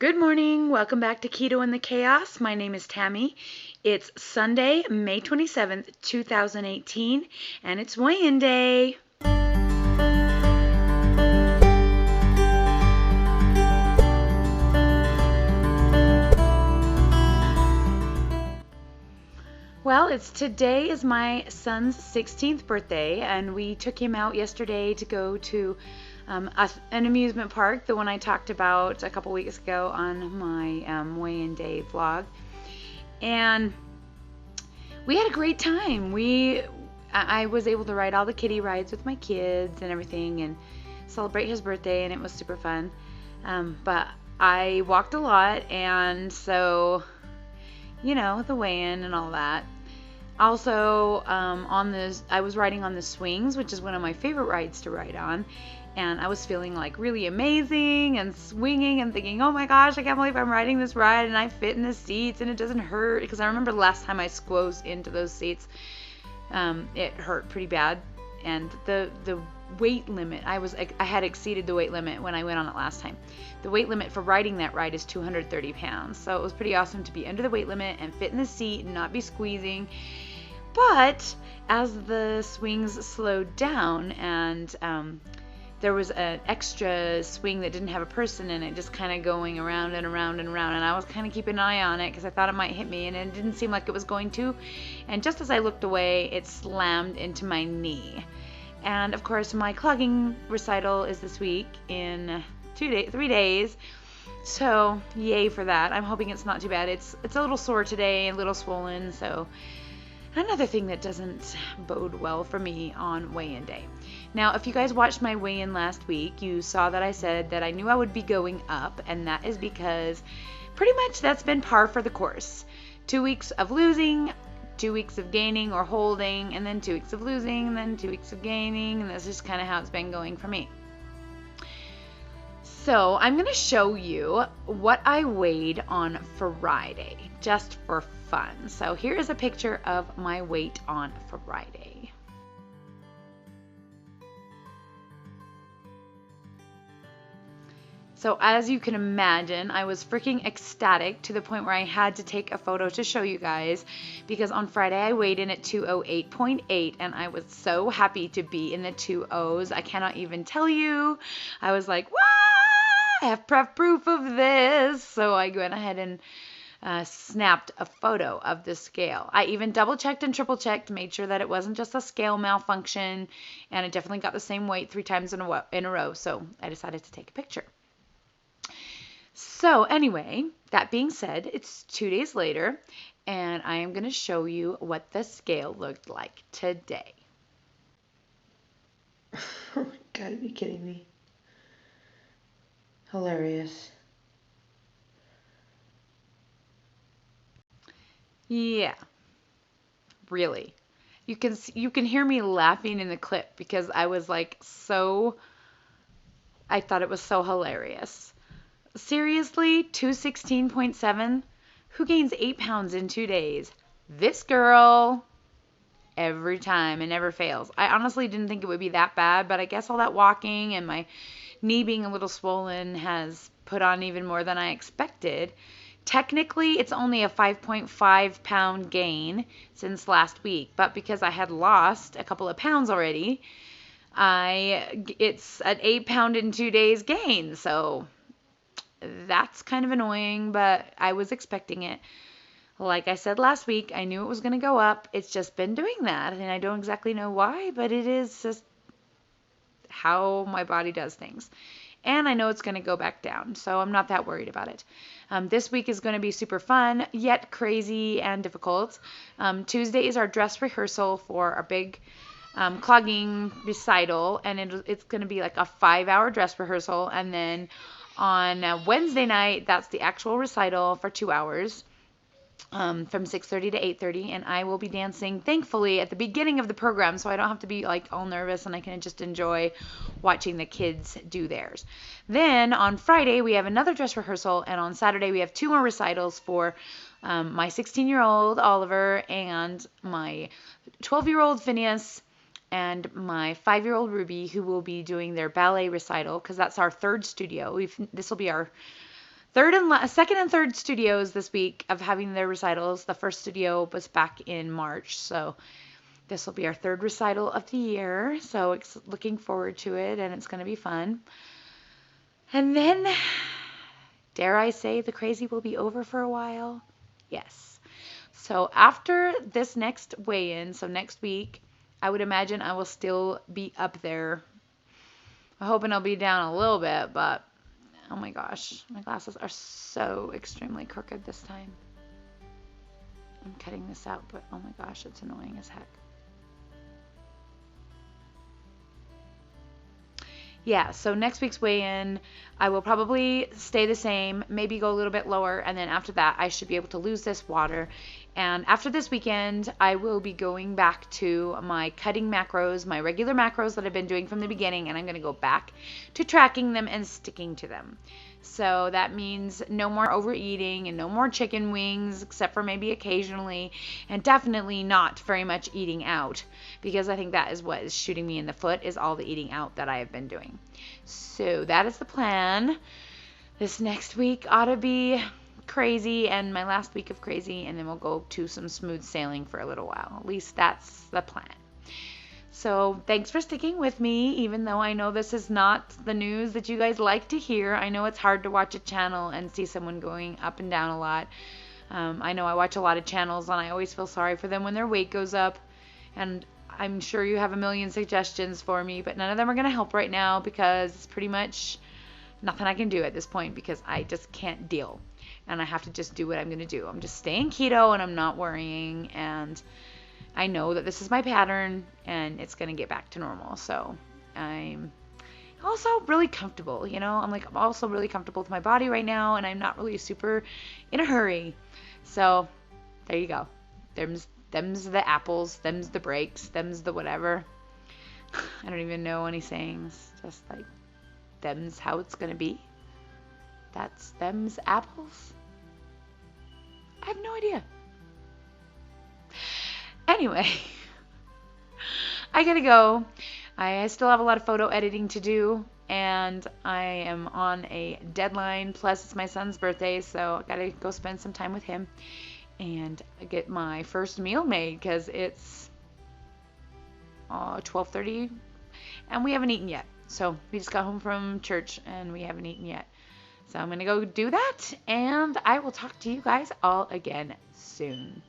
Good morning. Welcome back to Keto and the Chaos. My name is Tammy. It's Sunday, May 27th, 2018, and it's weigh-in day. Well, today is my son's 16th birthday, and we took him out yesterday to go to an amusement park, the one I talked about a couple weeks ago on my weigh-in day vlog. And we had a great time. I was able to ride all the kiddie rides with my kids and everything and celebrate his birthday, and it was super fun. But I walked a lot, and so, the weigh-in and all that. Also, I was riding on the swings, which is one of my favorite rides to ride on. And I was feeling like really amazing and swinging and thinking, oh my gosh, I can't believe I'm riding this ride and I fit in the seats and it doesn't hurt. Because I remember the last time I squoze into those seats, it hurt pretty bad. And the weight limit, I had exceeded the weight limit when I went on it last time. The weight limit for riding that ride is 230 pounds. So it was pretty awesome to be under the weight limit and fit in the seat and not be squeezing. But as the swings slowed down and there was an extra swing that didn't have a person in it, just kind of going around and around and around, and I was kind of keeping an eye on it because I thought it might hit me, and it didn't seem like it was going to. And just as I looked away, it slammed into my knee. And of course, my clogging recital is this week in 3 days. So yay for that. I'm hoping it's not too bad. It's a little sore today, a little swollen, so another thing that doesn't bode well for me on weigh-in day. Now, if you guys watched my weigh-in last week, you saw that I said that I knew I would be going up, and that is because pretty much that's been par for the course. 2 weeks of losing, 2 weeks of gaining or holding, and then 2 weeks of losing, and then 2 weeks of gaining, and that's just kind of how it's been going for me. So I'm going to show you what I weighed on Friday, just for fun. So here is a picture of my weight on Friday. So as you can imagine, I was freaking ecstatic to the point where I had to take a photo to show you guys, because on Friday I weighed in at 208.8 and I was so happy to be in the 2.0s. I cannot even tell you. I was like, "Wow, I have proof of this." So I went ahead and snapped a photo of the scale. I even double checked and triple checked, made sure that it wasn't just a scale malfunction, and it definitely got the same weight 3 times in a row. So I decided to take a picture. So anyway, that being said, it's 2 days later, and I am going to show you what the scale looked like today. Oh my God, are you kidding me? Hilarious. Yeah, really. You can hear me laughing in the clip because I was like I thought it was so hilarious. Seriously, 216.7? Who gains 8 pounds in 2 days? This girl. Every time. It never fails. I honestly didn't think it would be that bad, but I guess all that walking and my knee being a little swollen has put on even more than I expected. Technically, it's only a 5.5 pound gain since last week, but because I had lost a couple of pounds already, it's an 8 pound in 2 days gain. So that's kind of annoying, but I was expecting it. Like I said last week, I knew it was going to go up. It's just been doing that, and I don't exactly know why, but it is just how my body does things. And I know it's going to go back down, so I'm not that worried about it. This week is going to be super fun, yet crazy and difficult. Tuesday is our dress rehearsal for our big clogging recital, and it's going to be like a 5-hour dress rehearsal, and then on Wednesday night, that's the actual recital for 2 hours. From 6:30 to 8:30, and I will be dancing, thankfully, at the beginning of the program, so I don't have to be like all nervous, and I can just enjoy watching the kids do theirs. Then on Friday we have another dress rehearsal, and on Saturday we have 2 more recitals for my 16-year-old Oliver and my 12-year-old Phineas and my 5-year-old Ruby, who will be doing their ballet recital, because that's our third studio. This will be our second and third studios this week of having their recitals. The first studio was back in March, so this will be our third recital of the year. So looking forward to it, and it's going to be fun. And then, dare I say, the crazy will be over for a while? Yes. So after this next weigh-in, so next week, I would imagine I will still be up there. I'm hoping I'll be down a little bit, but oh my gosh, my glasses are so extremely crooked this time. I'm cutting this out, but oh my gosh, it's annoying as heck. Yeah, so next week's weigh-in, I will probably stay the same, maybe go a little bit lower, and then after that, I should be able to lose this water. And after this weekend, I will be going back to my cutting macros, my regular macros that I've been doing from the beginning, and I'm going to go back to tracking them and sticking to them. So that means no more overeating and no more chicken wings, except for maybe occasionally, and definitely not very much eating out, because I think that is what is shooting me in the foot, is all the eating out that I have been doing. So that is the plan. This next week ought to be crazy, and my last week of crazy, and then we'll go to some smooth sailing for a little while. At least that's the plan. So thanks for sticking with me, even though I know this is not the news that you guys like to hear. I know it's hard to watch a channel and see someone going up and down a lot. I know I watch a lot of channels, and I always feel sorry for them when their weight goes up. And I'm sure you have a million suggestions for me, but none of them are going to help right now, because it's pretty much nothing I can do at this point, because I just can't deal. And I have to just do what I'm going to do. I'm just staying keto, and I'm not worrying, and I know that this is my pattern, and it's going to get back to normal. So I'm also really comfortable, I'm also really comfortable with my body right now, and I'm not really super in a hurry. So there you go. Them's the apples, them's the breaks, them's the whatever. I don't even know any sayings. Just like, them's how it's going to be. That's them's apples. I have no idea. Anyway, I gotta go. I still have a lot of photo editing to do, and I am on a deadline. Plus, it's my son's birthday, so I gotta go spend some time with him and get my first meal made, because it's 12:30 and we haven't eaten yet. So we just got home from church and we haven't eaten yet. So I'm gonna go do that, and I will talk to you guys all again soon.